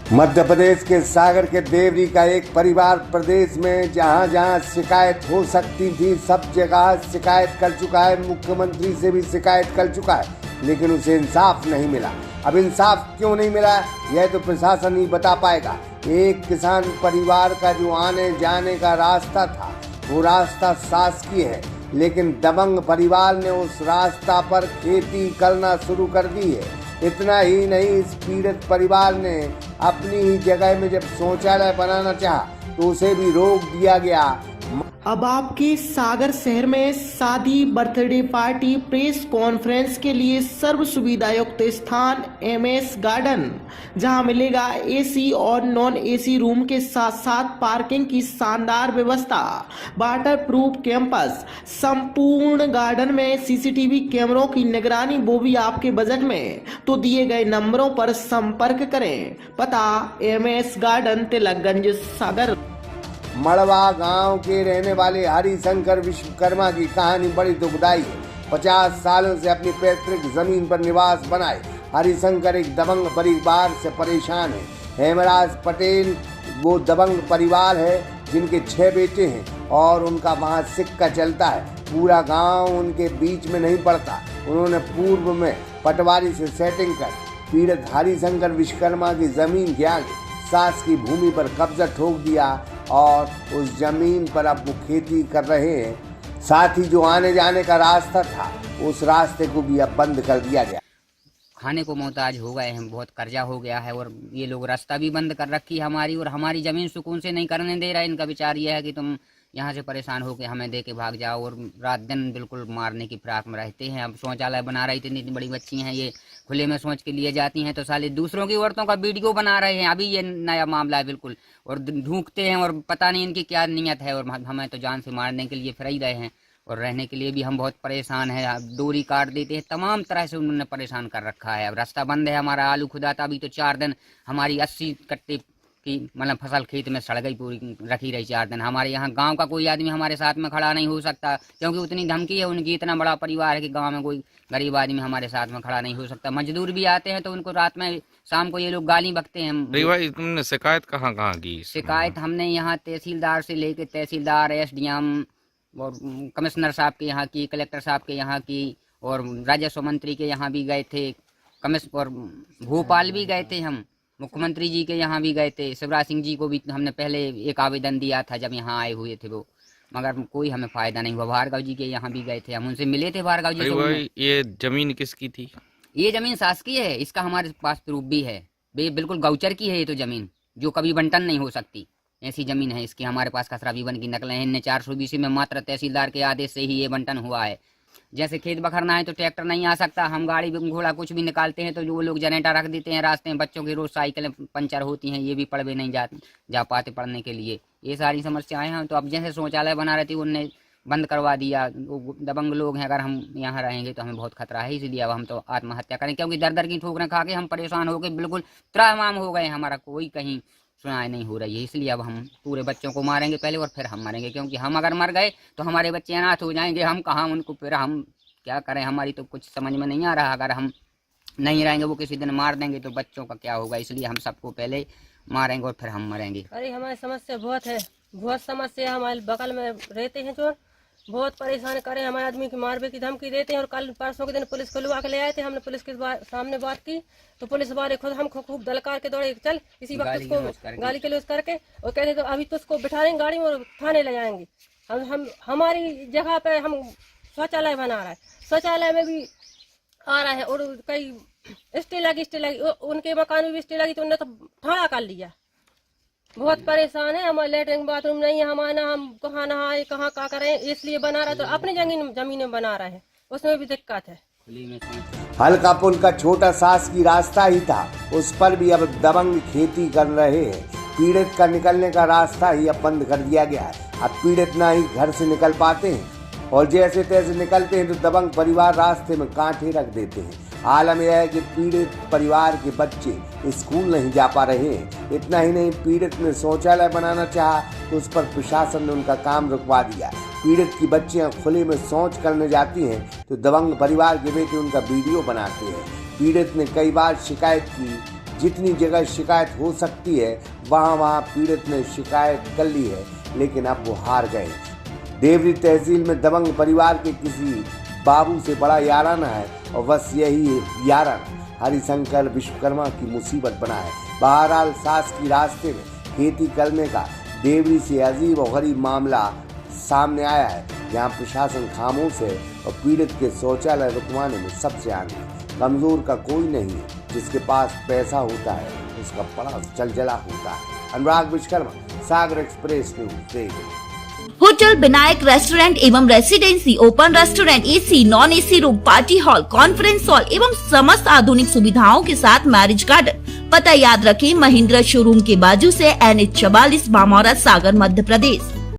मध्य प्रदेश के सागर के देवरी का एक परिवार प्रदेश में जहां जहां शिकायत हो सकती थी सब जगह शिकायत कर चुका है। मुख्यमंत्री से भी शिकायत कर चुका है, लेकिन उसे इंसाफ नहीं मिला। अब इंसाफ क्यों नहीं मिला यह तो प्रशासन ही बता पाएगा। एक किसान परिवार का जो आने जाने का रास्ता था वो रास्ता शासकीय है, लेकिन दबंग परिवार ने उस रास्ता पर खेती करना शुरू कर दी है। इतना ही नहीं, इस पीड़ित परिवार ने अपनी ही जगह में जब शौचालय बनाना चाहा तो उसे भी रोक दिया गया। अब आपके सागर शहर में शादी, बर्थडे पार्टी, प्रेस कॉन्फ्रेंस के लिए सर्व सुविधा युक्त स्थान एमएस गार्डन, जहां मिलेगा एसी और नॉन एसी रूम के साथ साथ पार्किंग की शानदार व्यवस्था, वाटर प्रूफ कैंपस, संपूर्ण गार्डन में सीसीटीवी कैमरों की निगरानी, वो भी आपके बजट में। तो दिए गए नंबरों पर संपर्क करें। पता एमएस गार्डन, तिलकगंज, सागर। मड़वा गांव के रहने वाले हरिशंकर विश्वकर्मा की कहानी बड़ी दुखदाई है। 50 सालों से अपनी पैतृक जमीन पर निवास बनाए हरिशंकर एक दबंग परिवार से परेशान है। हेमराज पटेल वो दबंग परिवार है जिनके 6 बेटे हैं और उनका वहां सिक्का चलता है। पूरा गांव उनके बीच में नहीं पड़ता। उन्होंने पूर्व में पटवारी से सेटिंग कर पीड़ित हरिशंकर विश्वकर्मा की जमीन के आगे सास की भूमि पर कब्जा ठोक दिया और उस जमीन पर अब वो खेती कर रहे हैं। साथ ही जो आने जाने का रास्ता था उस रास्ते को भी अब बंद कर दिया गया। खाने को मोहताज हो गए हैं, बहुत कर्जा हो गया है और ये लोग रास्ता भी बंद कर रखी है हमारी, और हमारी जमीन सुकून से नहीं करने दे रहा है। इनका विचार ये है कि तुम यहाँ से परेशान होकर हमें दे के भाग जाओ, और रात दिन बिल्कुल मारने की फिराक में रहते हैं। अब शौचालय बना रही थी, इतनी बड़ी बच्ची हैं, ये खुले में सोच के लिए जाती हैं तो साले दूसरों की औरतों का वीडियो बना रहे हैं। अभी ये नया मामला है बिल्कुल, और ढूंढते हैं और पता नहीं इनकी क्या नीयत है, और हमें तो जान से मारने के लिए फिर ही रहे हैं। और रहने के लिए भी हम बहुत परेशान हैं। डोरी काट देते हैं, तमाम तरह से उन्होंने परेशान कर रखा है। अब रास्ता बंद है हमारा। आलू खुदाता अभी तो 4 दिन हमारी 80 कट्टे की मतलब फसल खेत में सड़ गई, पूरी रखी रही 4 दिन। हमारे यहाँ गांव का कोई आदमी हमारे साथ में खड़ा नहीं हो सकता, क्योंकि उतनी धमकी है उनकी। इतना बड़ा परिवार है कि गांव में कोई गरीब आदमी हमारे साथ में खड़ा नहीं हो सकता। मजदूर भी आते हैं तो उनको रात में शाम को ये लोग गाली बकते हैं। भाई तुमने शिकायत कहाँ की? शिकायत हमने यहाँ तहसीलदार से लेके तहसीलदार, एसडीएम और कमिश्नर साहब के यहाँ की, कलेक्टर साहब के यहाँ की, और राजस्व मंत्री के यहाँ भी गए थे, और भोपाल भी गए थे हम, मुख्यमंत्री जी के यहाँ भी गए थे, शिवराज सिंह जी को भी हमने पहले एक आवेदन दिया था जब यहाँ आए हुए थे वो, मगर कोई हमें फायदा नहीं हुआ। भार्गव जी के यहाँ भी गए थे, हम उनसे मिले थे भार्गव जी से। ये जमीन किसकी थी? ये जमीन शासकीय है, इसका हमारे पास प्रूफ भी है। बिल्कुल गौचर की है ये तो जमीन, जो कभी बंटन नहीं हो सकती, ऐसी जमीन है इसकी। हमारे पास खसरा बीवन की नकलें हैं। इनने 420 में मात्र तहसीलदार के आदेश से ही ये बंटन हुआ है। जैसे खेत बखरना है तो ट्रैक्टर नहीं आ सकता, हम गाड़ी घोड़ा कुछ भी निकालते हैं तो जो लोग जनरेटर रख देते हैं रास्ते में। बच्चों की रोज साइकिलें पंचर होती हैं, ये भी पढ़ भी नहीं जा पाते पढ़ने के लिए। ये सारी समस्याएं हैं। तो अब जैसे शौचालय बना रहे थे उनने बंद करवा दिया। दबंग लोग हैं, अगर हम यहाँ रहेंगे तो हमें बहुत खतरा है, इसलिए अब हम तो आत्महत्या करें, क्योंकि दर दर की ठोकरें खा के हम परेशान हो गए, बिल्कुल त्राहिमाम हो गए। हमारा कोई कहीं सुनाई नहीं हो रही है, इसलिए अब हम पूरे बच्चों को मारेंगे पहले और फिर हम मरेंगे, क्योंकि हम अगर मर गए तो हमारे बच्चे अनाथ हो जाएंगे। हम कहाँ उनको, फिर हम क्या करें? हमारी तो कुछ समझ में नहीं आ रहा। अगर हम नहीं रहेंगे, वो किसी दिन मार देंगे तो बच्चों का क्या होगा? इसलिए हम सबको पहले मारेंगे और फिर हम मरेंगे। अरे हमारी समस्या बहुत है, बहुत समस्या। हमारे बगल में रहते हैं जो बहुत परेशान करे, हमारे आदमी की मारने की धमकी देते हैं। और कल परसों के दिन पुलिस को लुआ के ले आए थे, हमने पुलिस के सामने बात की तो पुलिस वाले खुद हमको खूब दलकार के दौड़े, चल इसी वक्त उसको गाली के लिए करके, और कहते तो अभी तो उसको बिठाएंगे गाड़ी में और थाने ले जाएंगे। हम हमारी जगह पे हम शौचालय बना रहा है, शौचालय में भी आ रहा है, और कई स्टे लगी उनके मकान में भी स्टे लगी तो उन्होंने तो ठाड़ा कर लिया। बहुत परेशान है, हमारे लेटरिन बाथरूम नहीं है हमारा, हम कहाँ नहाए कहाँ क्या करें, इसलिए बना रहा है। तो अपनी जमीन में बना रहा है, उसमें भी दिक्कत है। हल्का पुल का छोटा सास की रास्ता ही था, उस पर भी अब दबंग खेती कर रहे हैं। पीड़ित का निकलने का रास्ता ही अब बंद कर दिया गया है। अब पीड़ित ना ही घर से निकल पाते हैं और जैसे तैसे निकलते हैं तो दबंग परिवार रास्ते में कांटे रख देते हैं। आलम यह है कि पीड़ित परिवार के बच्चे स्कूल नहीं जा पा रहे हैं। इतना ही नहीं, पीड़ित ने शौचालय बनाना चाहा तो उस पर प्रशासन ने उनका काम रुकवा दिया। पीड़ित की बच्चियां खुले में शौच करने जाती हैं तो दबंग परिवार के बेटे उनका वीडियो बनाते हैं। पीड़ित ने कई बार शिकायत की जितनी जगह शिकायत हो सकती है वहाँ पीड़ित ने शिकायत कर ली है, लेकिन अब वो हार गए। देवरी तहसील में दबंग परिवार के किसी बाबू से बड़ा याराना है और बस यही याराना हरिशंकर विश्वकर्मा की मुसीबत बना है। बहरहाल सास की रास्ते में खेती करने का देवरी से अजीब और गरीब मामला सामने आया है, जहाँ प्रशासन खामोश है और पीड़ित के शौचालय रुकवाने में सबसे आगे है। कमजोर का कोई नहीं है, जिसके पास पैसा होता है उसका बड़ा जलजला होता है। Anurag Vishwakarma, Sagar Express news, Deori. Hotel Vinayak restaurant एवं residency, open restaurant, AC, non AC room, party hall, conference hall एवं समस्त आधुनिक सुविधाओं के साथ मैरिज गार्डन। पता याद रखें, महिंद्रा शोरूम के बाजू से NH 44, बामौरा, सागर, मध्य प्रदेश।